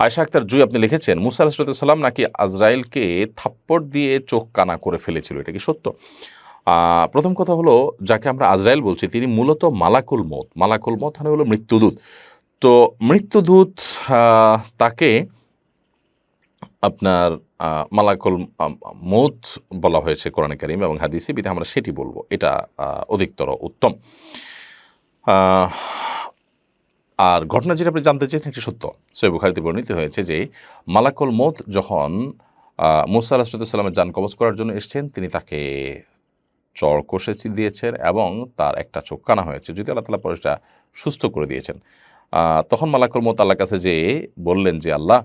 আয়েশা আক্তার জুই আপনি লিখেছেন, মুসা আলাইহিস সালাম নাকি আজরাইলকে থাপ্পড় দিয়ে চোখ কানা করে ফেলেছিল, এটা কি সত্য? প্রথম কথা হলো, যাকে আমরা আজরাইল বলছি তিনি মূলত মালাকুল মউত। মালাকুল মউত মানে হলো মৃত্যুদূত। তো মৃত্যুদূত তাকে আপনার মালাকুল মউত বলা হয়েছে কোরআনে কারিমে এবং হাদিসে, বিধায় আমরা সেটি বলবো, এটা অধিকতর উত্তম। আহ, আর ঘটনা যেটা আপনি জানতে চেয়েছেন এটি সত্য। সহিহ বুখারীতে বর্ণিত হয়েছে যে মালাকুল মউত যখন মুসা আলাইহিস সালামের জান কবজ করার জন্য এসেছেন, তিনি তাকে চড় কষে দিয়েছেন এবং তার একটা চোখ কানা হয়েছে, যদি আল্লাহ তাআলা পরে সেটা সুস্থ করে দিয়েছেন। তখন মালাকুল মউত আল্লাহর কাছে যেয়ে বললেন যে, আল্লাহ,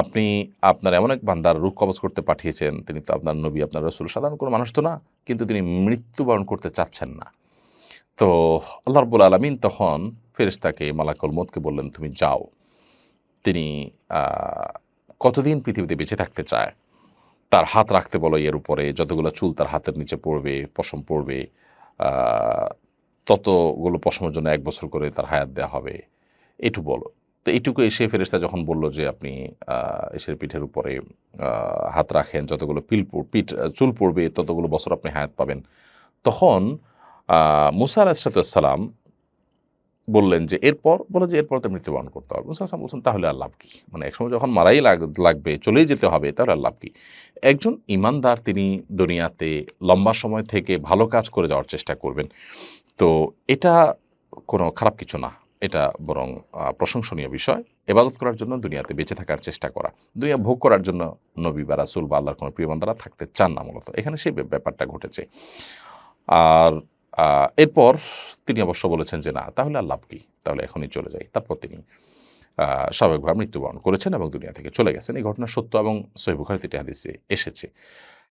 আপনি আপনার এমন এক বান্দার রূহ কবজ করতে পাঠিয়েছেন, তিনি তো আপনার নবী, আপনার রাসূল, সাধারণ কোনো মানুষ তো না, কিন্তু তিনি মৃত্যুবরণ করতে চাচ্ছেন না। তো আল্লাহ রাব্বুল আলামিন তখন ফেরেশতাকে মালাকুল মউতকে বললেন, তুমি যাও। তিনি কতদিন পৃথিবীতে বেঁচে থাকতে চায়, তার হাত রাখতে বলো এর উপরে, যতগুলো চুল তার হাতের নিচে পড়বে, পশম পড়বে, আ ততগুলো পশমের জন্য ১ বছর করে তার হায়াত দেয়া হবে, এটু বলো। তো এইটুকু এসে ফেরেশতা যখন বলল যে, আপনি এসে পিঠের উপরে আ হাত রাখেন, যতগুলো চুল পড়বে ততগুলো বছর আপনি হায়াত পাবেন। তখন মুসা আলাইহিস সালাম বললেন যে, এরপর? বলল যে, এরপর তো মৃত্যুবরণ করতে হবে। মুসা আসলাম বলছেন, তাহলে আর লাভ কি? মানে একসময় যখন মারাই লাগবে, চলেই যেতে হবে, তাহলে আর লাভ কি? একজন ঈমানদার তিনি দুনিয়াতে লম্বা সময় থেকে ভালো কাজ করে যাওয়ার চেষ্টা করবেন। তো এটা কোনো খারাপ কিছু না। এটা বরং প্রশংসনীয় বিষয়। ইবাদত করার জন্য দুনিয়াতে বেঁচে থাকার চেষ্টা করা। দুনিয়া ভোগ করার জন্য নবী বা রাসূল বা আল্লাহর কোনো প্রিয় বান্দারা থাকতে চান না মূলত। এখানে সেই ব্যাপারটা ঘটেছে। আর এরপর তিনি অবশ্য বলেছেন যে, না, তাহলে আর লাভ কি? তাহলে এখনই চলে যাই। তারপর তিনি স্বাভাবিকভাবে মৃত্যুবরণ করেছেন এবং দুনিয়া থেকে চলে গেছেন। এই ঘটনা সত্য এবং সহিহ বুখারীতে এটি হাদিসে এসেছে।